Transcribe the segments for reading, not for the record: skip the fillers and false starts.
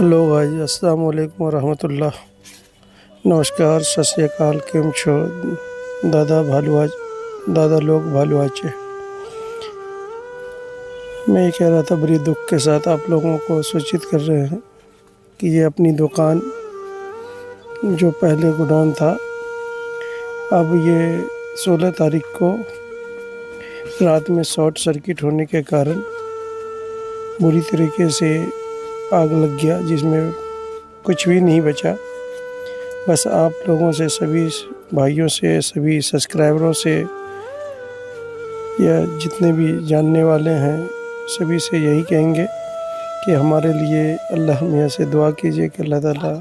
Hello भाई, अस्सलाम वालेकुम वरहमतुल्लाह। नमस्कार, सत श्री अकाल, केम छो दादा भालू आज दादा लोग भालू आचे। मैं ये कह रहा था, बड़ी दुख के साथ आप लोगों को सूचित कर रहे हैं कि ये अपनी दुकान जो पहले गोडाउन था, अब ये 16 तारीख को रात में शॉर्ट सर्किट होने के कारण बुरी तरीके से आग लग गया, जिसमें कुछ भी नहीं बचा। बस आप लोगों से, सभी भाइयों से, सभी सब्सक्राइबरों से या जितने भी जानने वाले हैं, सभी से यही कहेंगे कि हमारे लिए अल्लाह मियाँ से दुआ कीजिए कि अल्लाह ताला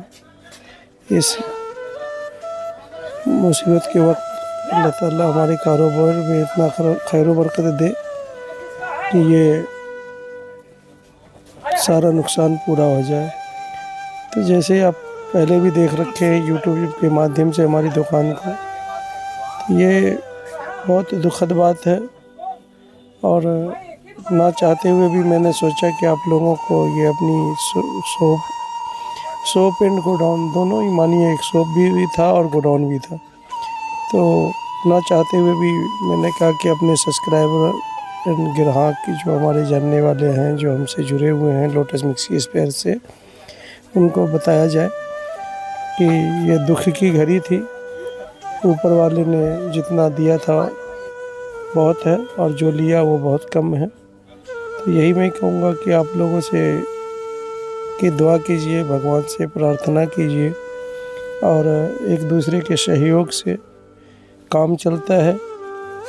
इस मुसीबत के वक्त अल्लाह ताला हमारे कारोबार में इतना खैर बरकत दे कि ये सारा नुकसान पूरा हो जाए। तो जैसे आप पहले भी देख रखे हैं यूट्यूब के माध्यम से हमारी दुकान को, तो ये बहुत दुखद बात है। और ना चाहते हुए भी मैंने सोचा कि आप लोगों को ये अपनी शॉप एंड गोडाउन दोनों ही मानिए, एक शॉप भी था और गोडाउन भी था, तो ना चाहते हुए भी मैंने कहा कि अपने सब्सक्राइबर एंड ग्राहक जो हमारे जानने वाले हैं, जो हमसे जुड़े हुए हैं लोटस मिक्सी स्पेयर से, उनको बताया जाए कि ये दुख की घड़ी थी। ऊपर वाले ने जितना दिया था बहुत है और जो लिया वो बहुत कम है। तो यही मैं कहूँगा कि आप लोगों से कि दुआ कीजिए, भगवान से प्रार्थना कीजिए, और एक दूसरे के सहयोग से काम चलता है।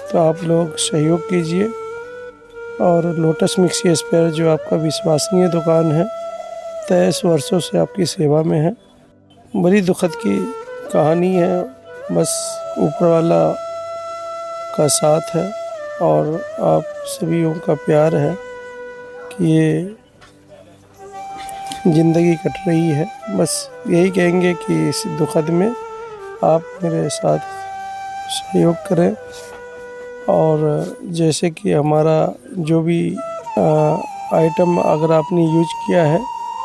तो आप लोग सहयोग कीजिए। और लोटस मिक्सी स्पेयर जो आपका विश्वसनीय दुकान है, 23 वर्षों से आपकी सेवा में है। बड़ी दुखद की कहानी है, बस ऊपर वाला का साथ है और आप सभी का प्यार है कि ये ज़िंदगी कट रही है। बस यही कहेंगे कि इस दुखद में आप मेरे साथ सहयोग करें। और जैसे कि हमारा जो भी आइटम अगर आपने यूज किया है,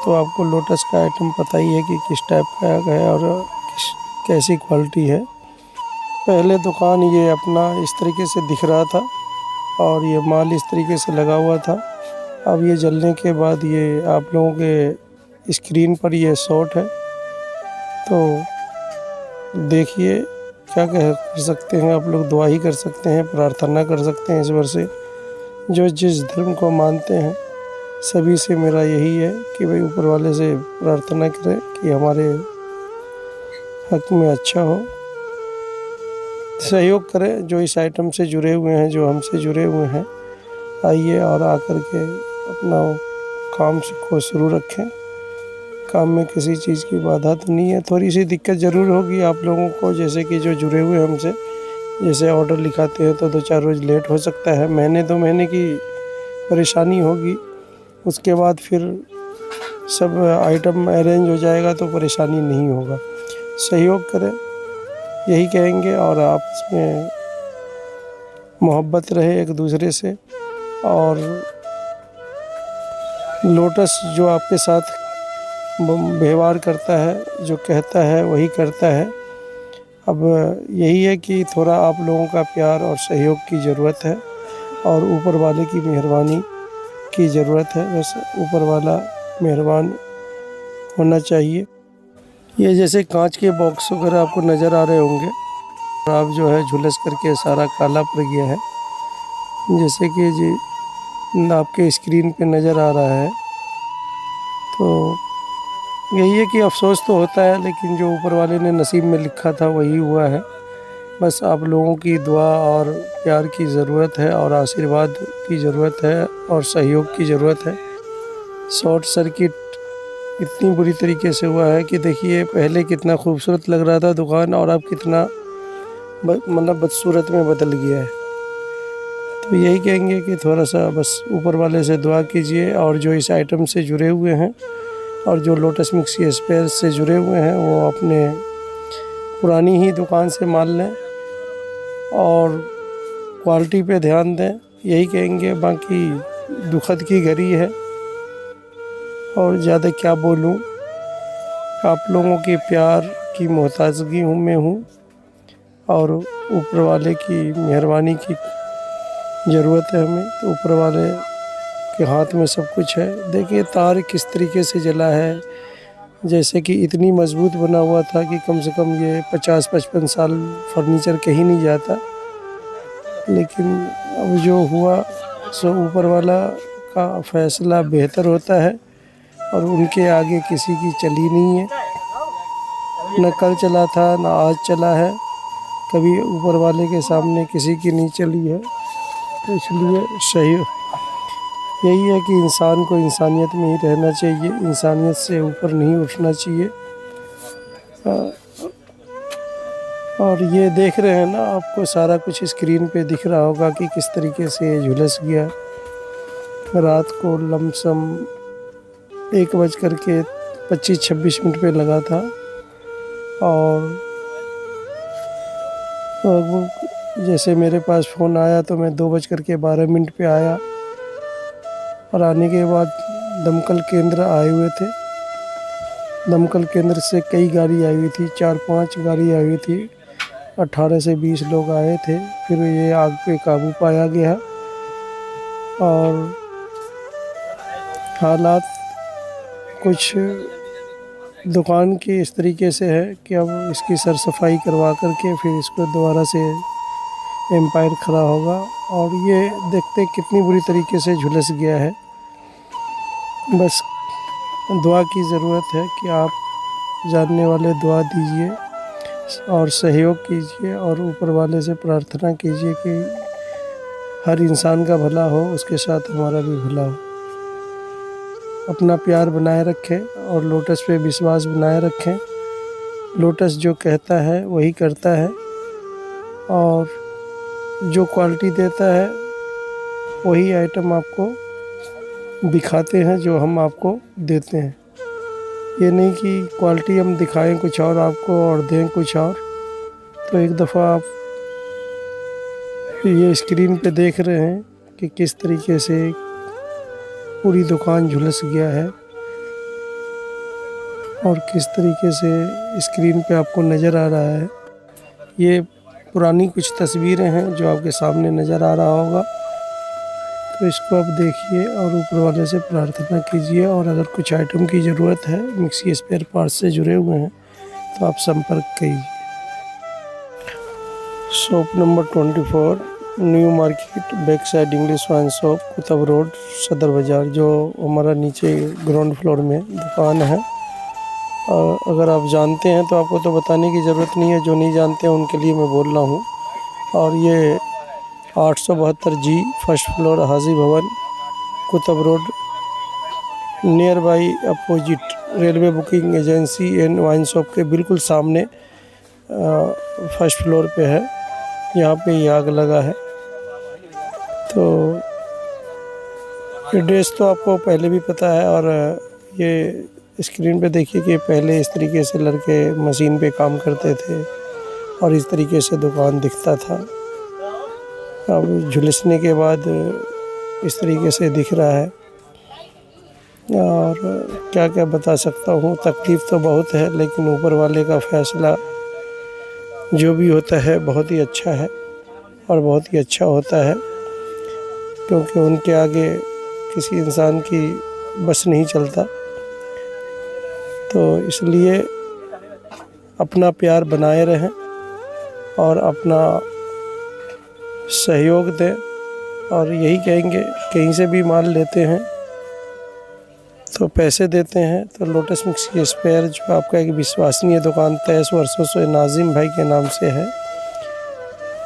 तो आपको लोटस का आइटम पता ही है कि किस टाइप का है और कैसी क्वालिटी है। पहले दुकान ये अपना इस तरीके से दिख रहा था और ये माल इस तरीके से लगा हुआ था। अब ये जलने के बाद ये आप लोगों के स्क्रीन पर ये शॉट है। तो देखिए, क्या कह सकते हैं आप लोग, दुआ ही कर सकते हैं, प्रार्थना कर सकते हैं ईश्वर से। जो जिस धर्म को मानते हैं, सभी से मेरा यही है कि भाई ऊपर वाले से प्रार्थना करें कि हमारे हक में अच्छा हो। सहयोग करें जो इस आइटम से जुड़े हुए हैं, जो हमसे जुड़े हुए हैं। आइए और आकर के अपना काम को शुरू रखें। काम में किसी चीज़ की बाधा तो नहीं है, थोड़ी सी दिक्कत ज़रूर होगी आप लोगों को, जैसे कि जो जुड़े हुए हमसे, जैसे ऑर्डर लिखाते हैं तो 2-4 रोज़ लेट हो सकता है, महीने 2 महीने की परेशानी होगी। उसके बाद फिर सब आइटम अरेंज हो जाएगा तो परेशानी नहीं होगा। सहयोग करें, यही कहेंगे। और आपस में मोहब्बत रहे एक दूसरे से। और लोटस जो आपके साथ व्यवहार करता है, जो कहता है वही करता है। अब यही है कि थोड़ा आप लोगों का प्यार और सहयोग की ज़रूरत है और ऊपर वाले की मेहरबानी की ज़रूरत है। बस ऊपर वाला मेहरबान होना चाहिए। ये जैसे कांच के बॉक्स वगैरह आपको नज़र आ रहे होंगे, आप जो है झुलस करके सारा काला पड़ गया है, जैसे कि जी आपके स्क्रीन पे नज़र आ रहा है। तो यही है कि अफसोस तो होता है, लेकिन जो ऊपर वाले ने नसीब में लिखा था वही हुआ है। बस आप लोगों की दुआ और प्यार की ज़रूरत है और आशीर्वाद की ज़रूरत है और सहयोग की ज़रूरत है। शॉर्ट सर्किट इतनी बुरी तरीके से हुआ है कि देखिए, पहले कितना खूबसूरत लग रहा था दुकान और अब कितना मतलब बदसूरत में बदल गया है। तो यही कहेंगे कि थोड़ा सा बस ऊपर वाले से दुआ कीजिए। और जो इस आइटम से जुड़े हुए हैं और जो लोटस मिक्सी स्पेयर से जुड़े हुए हैं, वो अपने पुरानी ही दुकान से माल लें और क्वालिटी पे ध्यान दें, यही कहेंगे। बाकी दुखद की घड़ी है और ज़्यादा क्या बोलूँ, आप लोगों के प्यार की मोहताजगी में हूँ और ऊपर वाले की मेहरबानी की ज़रूरत है हमें। तो ऊपर वाले के हाथ में सब कुछ है। देखिए तार किस तरीके से जला है, जैसे कि इतनी मजबूत बना हुआ था कि कम से कम ये 50-55 साल फर्नीचर कहीं नहीं जाता। लेकिन अब जो हुआ सो ऊपर वाला का फैसला बेहतर होता है और उनके आगे किसी की चली नहीं है। न कल चला था न आज चला है, कभी ऊपर वाले के सामने किसी की नहीं चली है। तो इसलिए सही यही है कि इंसान को इंसानियत में ही रहना चाहिए, इंसानियत से ऊपर नहीं उठना चाहिए। और ये देख रहे हैं ना, आपको सारा कुछ स्क्रीन पे दिख रहा होगा कि किस तरीके से झुलस गया। रात को लमसम 1:25-26 पे लगा था और जैसे मेरे पास फ़ोन आया तो मैं 2:12 पे आया और आने के बाद दमकल केंद्र आए हुए थे। दमकल केंद्र से कई गाड़ी आई हुई थी, 4-5 गाड़ी आई हुई थी, 18 से 20 लोग आए थे। फिर ये आग पे काबू पाया गया और हालात कुछ दुकान की इस तरीके से है कि अब इसकी सर सफाई करवा करके फिर इसको दोबारा से एम्पायर खड़ा होगा। और ये देखते कितनी बुरी तरीके से झुलस गया है। बस दुआ की ज़रूरत है कि आप जानने वाले दुआ दीजिए और सहयोग कीजिए और ऊपर वाले से प्रार्थना कीजिए कि हर इंसान का भला हो, उसके साथ हमारा भी भला हो। अपना प्यार बनाए रखें और लोटस पे विश्वास बनाए रखें। लोटस जो कहता है वही करता है और जो क्वालिटी देता है वही आइटम आपको दिखाते हैं जो हम आपको देते हैं। ये नहीं कि क्वालिटी हम दिखाएं कुछ और आपको और दें कुछ और। तो एक दफ़ा आप ये स्क्रीन पे देख रहे हैं कि किस तरीके से पूरी दुकान झुलस गया है और किस तरीके से स्क्रीन पे आपको नज़र आ रहा है। ये पुरानी कुछ तस्वीरें हैं जो आपके सामने नज़र आ रहा होगा। तो इसको आप देखिए और ऊपर वाले से प्रार्थना कीजिए। और अगर कुछ आइटम की ज़रूरत है, मिक्सी स्पेयर पार्ट्स से जुड़े हुए हैं, तो आप संपर्क कीजिए। Shop number 24, new market, back side English wine shop, Qutub road, सदर बाज़ार, जो हमारा नीचे ग्राउंड फ्लोर में दुकान है। और अगर आप जानते हैं तो आपको तो बताने की ज़रूरत नहीं है, जो नहीं जानते हैं उनके लिए मैं बोल रहा हूँ। और ये 872G, फर्स्ट फ्लोर, हाजी भवन, Qutub road, near by opposite railway booking agency and wine shop के बिल्कुल सामने फर्स्ट फ्लोर पे है। यहाँ पे ये आग लगा है। तो एड्रेस तो आपको पहले भी पता है। और ये स्क्रीन पे देखिए कि पहले इस तरीके से लड़के मशीन पे काम करते थे और इस तरीके से दुकान दिखता था। अब झुलसने के बाद इस तरीके से दिख रहा है। और क्या क्या बता सकता हूँ, तकलीफ़ तो बहुत है, लेकिन ऊपर वाले का फ़ैसला जो भी होता है बहुत ही अच्छा है और बहुत ही अच्छा होता है, क्योंकि उनके आगे किसी इंसान की बस नहीं चलता। तो इसलिए अपना प्यार बनाए रहें और अपना सहयोग दें। और यही कहेंगे, कहीं से भी माल लेते हैं तो पैसे देते हैं तो लोटस मिक्सी स्पेयर, जो आपका एक विश्वसनीय दुकान 23 वर्षों से नाजिम भाई के नाम से है,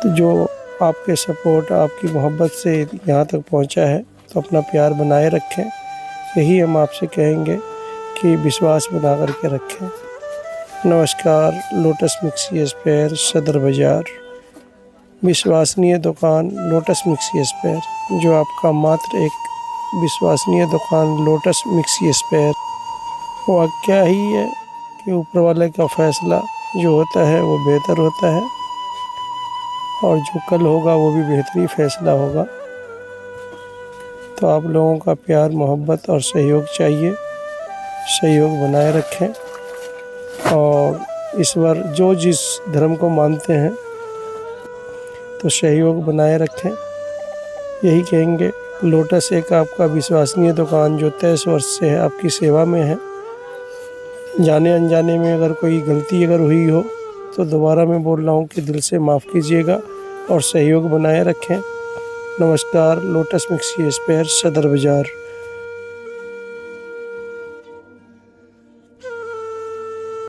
तो जो आपके सपोर्ट, आपकी मोहब्बत से यहाँ तक पहुँचा है, तो अपना प्यार बनाए रखें। यही हम आपसे कहेंगे कि विश्वास बना करके रखें। नमस्कार। लोटस मिक्सी स्पेयर, सदर बाज़ार, विश्वसनीय दुकान लोटस मिक्सी स्पेयर, जो आपका मात्र एक विश्वसनीय दुकान लोटस मिक्सी स्पेयर। वाक़या ही है कि ऊपर वाले का फ़ैसला जो होता है वो बेहतर होता है और जो कल होगा वो भी बेहतरीन फ़ैसला होगा। तो आप लोगों का प्यार, मोहब्बत और सहयोग चाहिए। सहयोग बनाए रखें। और ईश्वर जो जिस धर्म को मानते हैं तो सहयोग बनाए रखें, यही कहेंगे। लोटस एक आपका विश्वसनीय दुकान जो 23 वर्ष से है आपकी सेवा में है। जाने अनजाने में अगर कोई गलती अगर हुई हो तो दोबारा मैं बोल रहा हूँ कि दिल से माफ़ कीजिएगा और सहयोग बनाए रखें। नमस्कार। लोटस मिक्सी स्पेयर, सदर बाज़ार।